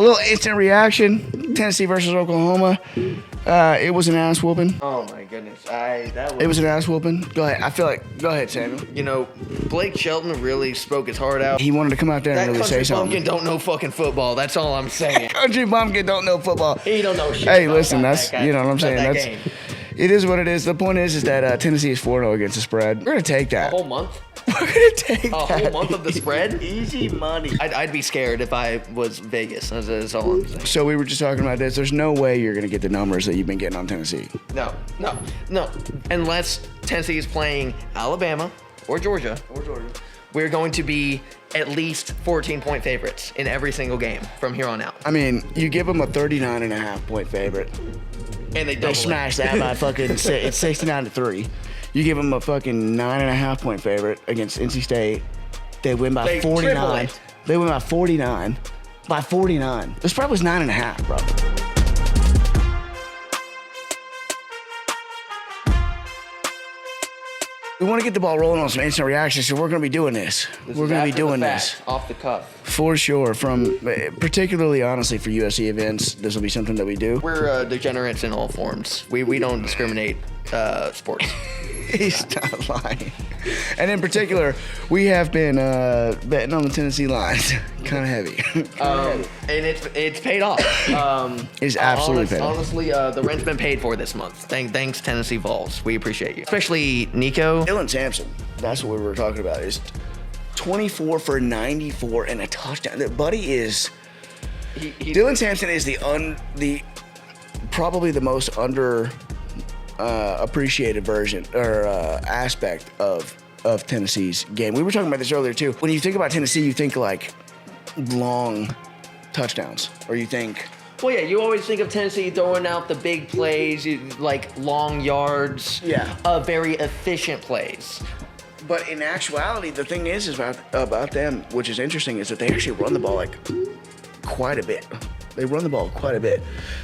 little instant reaction. Tennessee versus Oklahoma. It was an ass whooping. Oh my goodness, It was an ass whooping. Go ahead. Go ahead, Samuel. You know, Blake Shelton really spoke his heart out. He wanted to come out there and That really say country something. bumpkin don't know fucking football. That's all I'm saying. Country bumpkin don't know football. He don't know shit. Hey, about listen, that that's guy- you know what I'm about saying. that That's game. it is what it is. The point is that Tennessee is 4-0 against the spread. We're gonna take A that. whole month. We're gonna take A that. whole month of the spread. Easy money. I'd be scared if I was Vegas. That's all I'm saying. So we were just talking about this. There's no way you're gonna get the numbers that you've been getting on Tennessee. No. Unless Tennessee is playing Alabama or Georgia. We're going to be at least 14-point favorites in every single game from here on out. I mean, you give them a 39.5-point favorite. And they They double it. smash that by fucking. It's 69-3. You give them a fucking 9.5-point favorite against NC State. They win by They triple 49. it. They win by 49. By 49. The spread was 9.5, bro. We want to get the ball rolling on some instant reactions, so we're going to be doing this. We're going to be doing this. Off the cuff. For sure. From particularly, honestly, for USC events, this will be something that we do. We're degenerates in all forms. We don't discriminate sports. He's not lying. And in particular, we have been betting on the Tennessee lines. Kind of heavy. And it's paid off. It's absolutely paid off. Honestly, the rent's been paid for this month. Thanks, Tennessee Vols. We appreciate you. Especially Nico. Dylan Sampson, that's what we were talking about, is 24 for 94 and a touchdown. The buddy is... Dylan Sampson is the probably the most under... appreciated version or aspect of Tennessee's game. We were talking about this earlier too. When you think about Tennessee, you think like long touchdowns, or you think, Well, yeah, you always think of Tennessee throwing out the big plays, like long yards. Yeah. Very efficient plays. but in actuality, the thing is about them, which is interesting, is that they actually run the ball like quite a bit. They run the ball quite a bit.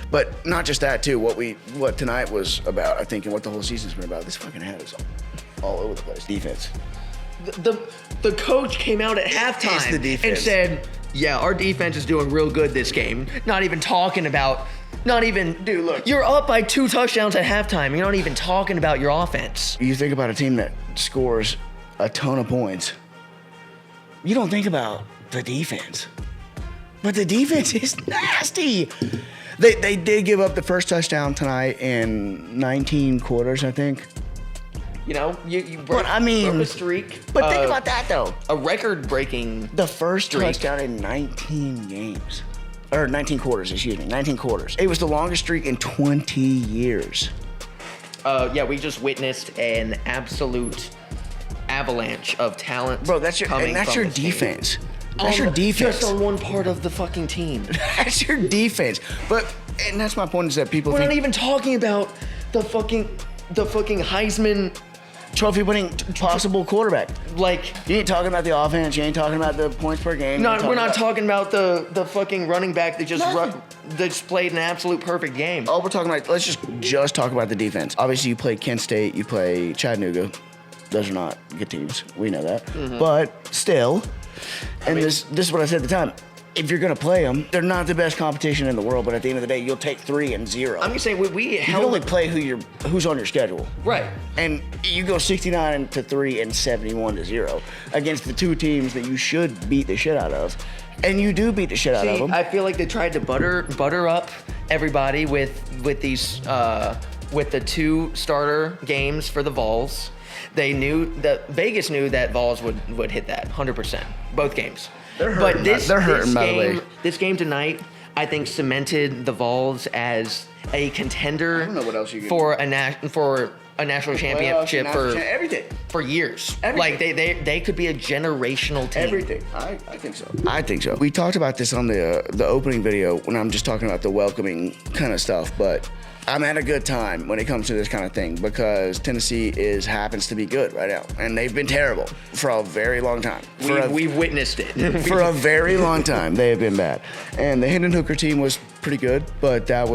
But not just that too, what tonight was about, I think, and what the whole season's been about, this fucking head is all over the place. Defense. The coach came out at halftime It's the defense. and said, yeah, our defense is doing real good this game. Dude, look. You're up by 2 touchdowns at halftime. You're not even talking about your offense. You think about a team that scores a ton of points, you don't think about the defense. But the defense is nasty. They did give up the first touchdown tonight in 19 quarters, I think. You know, you broke, But I mean, broke a streak. But think about that though. A record-breaking. The first streak. touchdown in 19 games. Or 19 quarters, excuse me. 19 quarters. It was the longest streak in 20 years. Yeah, we just witnessed an absolute avalanche of talent. Bro, that's your coming from your this team. defense. That's your defense. Just on one part of the fucking team. That's your defense. And that's my point, is that people We're think not even talking about the fucking Heisman. trophy winning possible quarterback. Like, You ain't talking about the offense. You ain't talking about the points per game. we're not talking about the fucking running back that just played an absolute perfect game. Oh, we're talking about, let's just talk about the defense. Obviously, you play Kent State, you play Chattanooga. Those are not good teams. We know that. Mm-hmm. But still, this is what I said at the time. If you're going to play them, they're not the best competition in the world, but at the end of the day, you'll take 3 and 0. I'm just saying we you can held only play who's on your schedule. right. And you go 69-3 and 71-0 against the 2 teams that you should beat the shit out of. And you do beat the shit out of See, them. I feel like they tried to butter up everybody with these with the 2 starter games for the Vols. They knew that Vegas knew that Vols would hit that 100%, both games. They're hurting, by the way. This game tonight, I think, cemented the Vols as a contender I don't know what else you could for a national championship everything. for years. Everything. Like they could be a generational team. Everything. I think so. I think so. We talked about this on the opening video when I'm just talking about the welcoming kind of stuff, but I'm at a good time when it comes to this kind of thing because Tennessee happens to be good right now, and they've been terrible for a very long time. We've witnessed it. For a very long time, they have been bad. And the Hendon Hooker team was pretty good, but that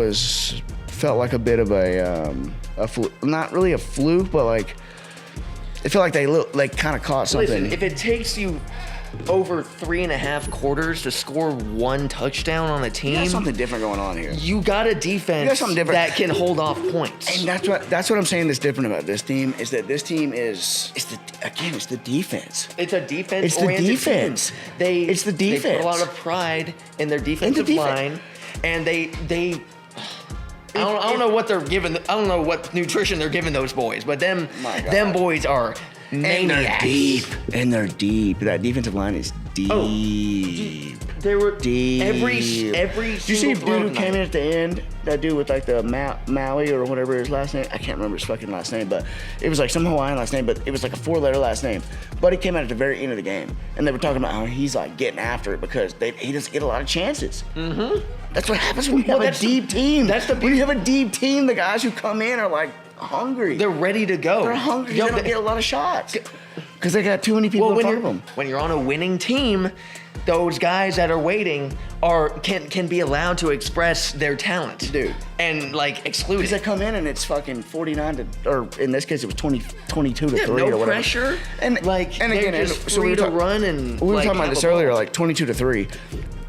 felt like a bit of a not really a fluke, but like it felt like they kind of caught something. Listen, if it takes you over 3.5 quarters to score 1 touchdown on a team. You got something different going on here. You got a defense that can hold off points. And that's what I'm saying that's different about this team is that this team it's the defense. It's a defense. It's the defense. It's the defense. They put a lot of pride in their defensive line, and they I don't know what they're giving. I don't know what nutrition they're giving those boys, but them boys are maniacs. And they're deep. That defensive line is deep. They were deep. Every Did you see the dude who came in at the end? That dude with like the Maui or whatever his last name. I can't remember his fucking last name, but it was like some Hawaiian last name, but it was like a 4-letter last name. But he came out at the very end of the game, and they were talking about how he's like getting after it because he doesn't get a lot of chances. Mm-hmm. That's what happens when you have a deep team. When you have a deep team, the guys who come in are like hungry. They're ready to go. They're hungry. They don't get a lot of shots because they got too many people in front of them. When you're on a winning team, those guys that are waiting can be allowed to express their talent, dude, and like exclude. Because they come in and it's fucking 49 to, or in this case it was 22 to 3 or whatever. No pressure, and again, just free to run and. We were talking about this earlier, like 22 to 3,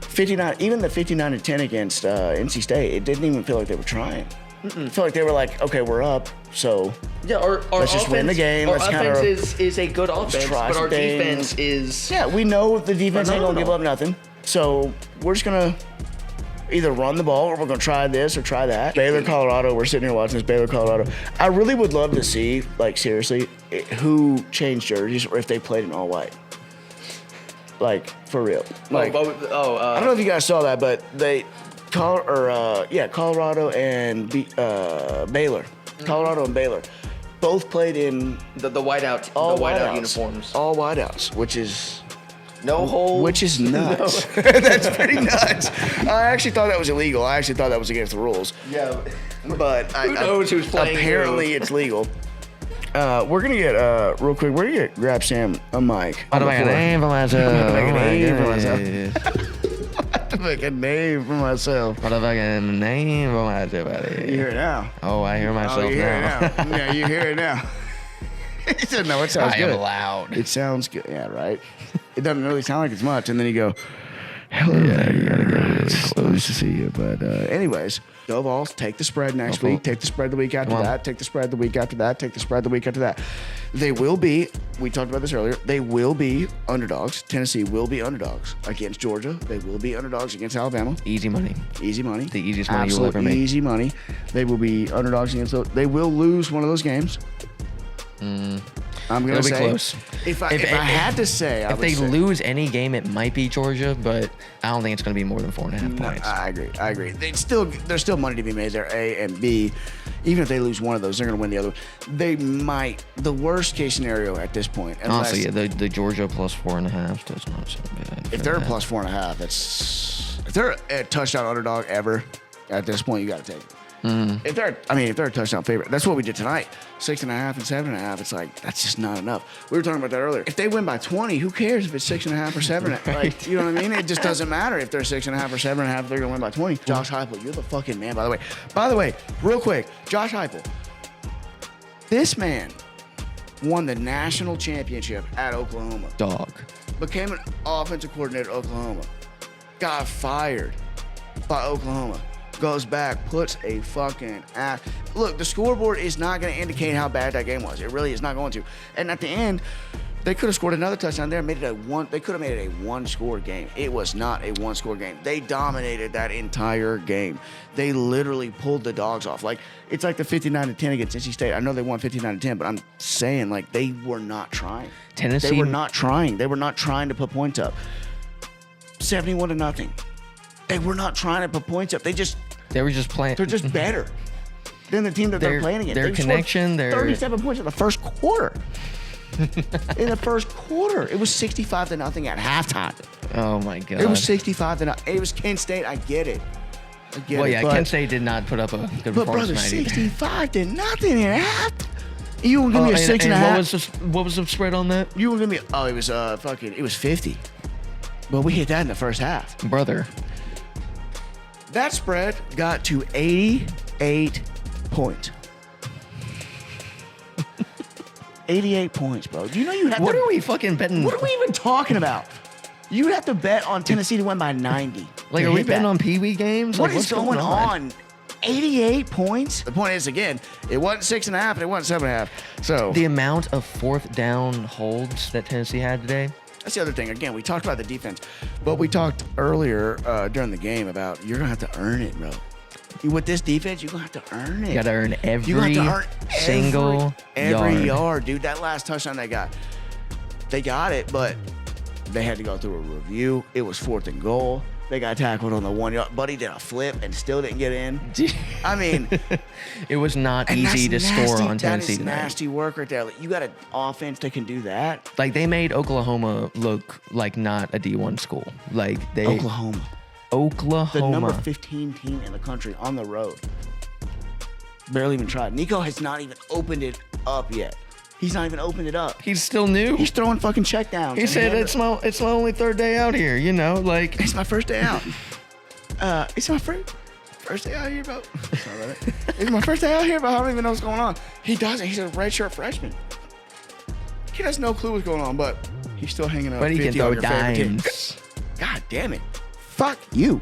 59. Even the 59 to 10 against NC State, it didn't even feel like they were trying. I feel like they were like, okay, we're up, so let's just win the game. Our offense is a good offense, but our defense is... Yeah, we know the defense ain't going to give up nothing, so we're just going to either run the ball or we're going to try this or try that. Baylor, Colorado, we're sitting here watching this Baylor, Colorado. I really would love to see, like, seriously, who changed jerseys or if they played in all white. Like, for real. Like, I don't know if you guys saw that, but Colorado and Baylor. Colorado and Baylor both played in the whiteout uniforms. All whiteouts, which is no holes. Which is nuts. No. That's pretty nuts. I actually thought that was illegal. I actually thought that was against the rules. Yeah, but who knows who's playing? Apparently, it's legal. We're gonna get real quick. We're gonna grab Sam a mic. What am I gonna name for myself? Make a name for myself. What if I get a name for myself? You hear it now. Oh, I hear myself you hear now. It now. Yeah, you hear it now. He said, no, it sounds good. I am loud. It sounds good. Yeah, right. It doesn't really sound like it's much. And then you go, hello there. You gotta go. It's close to see you. But anyways, go Vols. Take the spread next week. Take the spread the week after that. Take the spread the week after that. Take the spread the week after that. They will be, we talked about this earlier, they will be underdogs. Tennessee will be underdogs against Georgia. They will be underdogs against Alabama. Easy money. Easy money. The easiest money you'll ever make. Easy money. They will be underdogs against those. They will lose one of those games. I'm going to say. Close. If I had to say, if they lose any game, it might be Georgia, but I don't think it's going to be more than 4.5 points. I agree. There's still money to be made there, A and B. Even if they lose one of those, they're going to win the other. They might. The worst case scenario at this point. Honestly, the Georgia plus 4.5 does not sound bad. If they're a plus 4.5, if they're a touchdown underdog ever, at this point, you got to take it. If they're a touchdown favorite, that's what we did tonight. 6.5 and 7.5. It's like that's just not enough. We were talking about that earlier. If they win by 20, who cares if it's 6.5 or 7? Like, you know what I mean? It just doesn't matter if they're 6.5 or 7.5. They're gonna win by 20. Josh Heupel, you're the fucking man. By the way, real quick, Josh Heupel. This man won the national championship at Oklahoma. Dog. Became an offensive coordinator at Oklahoma. Got fired by Oklahoma. Goes back, puts a fucking ass. Look, the scoreboard is not going to indicate how bad that game was. It really is not going to. And at the end, they could have scored another touchdown there. They could have made it a one-score game. It was not a one-score game. They dominated that entire game. They literally pulled the dogs off. Like it's like the 59-10 against NC State. I know they won 59-10, but I'm saying like they were not trying. Tennessee. They were not trying. They were not trying to put points up. 71-0. They were not trying to put points up. They were just playing. They're just better than the team that they're playing against. Their connection. 37 points in the first quarter. In the first quarter, it was 65-0 at halftime. Oh my god! It was 65-0. It was Kent State. I get it. Kent State did not put up a good performance. But brother, 65-0 at half. You were gonna be a 6.5. What was the spread on that? You were gonna be. Oh, it was 50. But we hit that in the first half, brother. That spread got to 88 points. 88 points, bro. Do you know you have What are we fucking betting? What are we even talking about? You have to bet on Tennessee to win by 90. Like, to are we hit betting that. on Pee Wee games? What Like, is what's going on? 88 points. The point is, again, it wasn't 6.5 and it wasn't 7.5. So The amount of fourth down holds that Tennessee had today. that's the other thing. Again, we talked about the defense, but we talked earlier during the game about you're gonna have to earn it, bro. With this defense, you're gonna have to earn it. You got to earn every You have to earn single every yard. yard, dude. That last touchdown they got it, but they had to go through a review. It was 4th and goal. They got tackled on the 1 yard. Buddy did a flip and still didn't get in. I mean, It was not and easy to that's score nasty. on Tennessee That is tonight. nasty work right there. Like, you got an offense that can do that. Like, they made Oklahoma look like not a D1 school. Like, Oklahoma, Oklahoma. the number 15 team in the country on the road, barely even tried. Nico has not even opened it up yet. He's not even opened it up. He's still new. He's throwing fucking checkdowns. He said it's my only third day out here, you know, like It's my first day out. It's my first day out here, bro. Sorry about it. It's my first day out here, but I don't even know what's going on. He doesn't. He's a redshirt freshman. He has no clue what's going on, but he's still hanging out. but he can 50 throw on your favorite team. dimes. God damn it. Fuck you.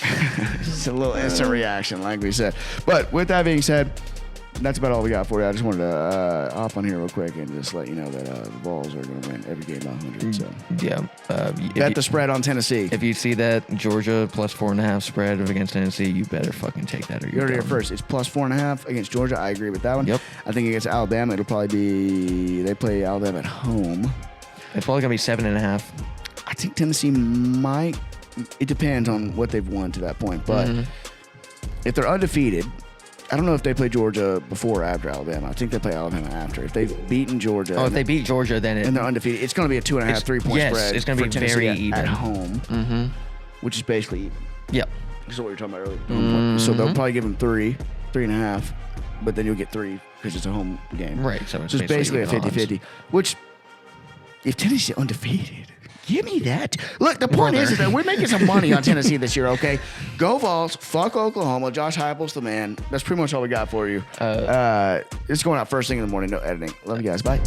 It's a little instant reaction, like we said. But with that being said, that's about all we got for you. I just wanted to hop on here real quick and just let you know that the Vols are going to win every game by 100. So Yeah. bet the spread on Tennessee. If you see that Georgia plus 4.5 spread against Tennessee, you better fucking take that or You you're heard it here done. first. It's plus 4.5 against Georgia. I agree with that one. Yep. I think against Alabama, it'll probably be they play Alabama at home. It's probably gonna be 7.5. I think Tennessee might. It depends on what they've won to that point. But if they're undefeated, I don't know if they play Georgia before or after Alabama. I think they play Alabama after. If they've beaten Georgia, Oh, if they beat Georgia, then and they're undefeated, it's going to be a 2.5, It's- 3-point yes, spread. it's gonna for be Tennessee very at even. home, which is basically even. Yep. This is what we were talking about earlier. So they'll probably give them 3.5, but then you'll get 3 because it's a home game. Right. So So it's basically a even odds. 50-50, which if Tennessee's undefeated, give me that. Look, the point is that we're making some money on Tennessee this year, okay? Go Vols, fuck Oklahoma. Josh Heupel's the man. That's pretty much all we got for you. It's going out first thing in the morning, no editing. Love you guys. Bye.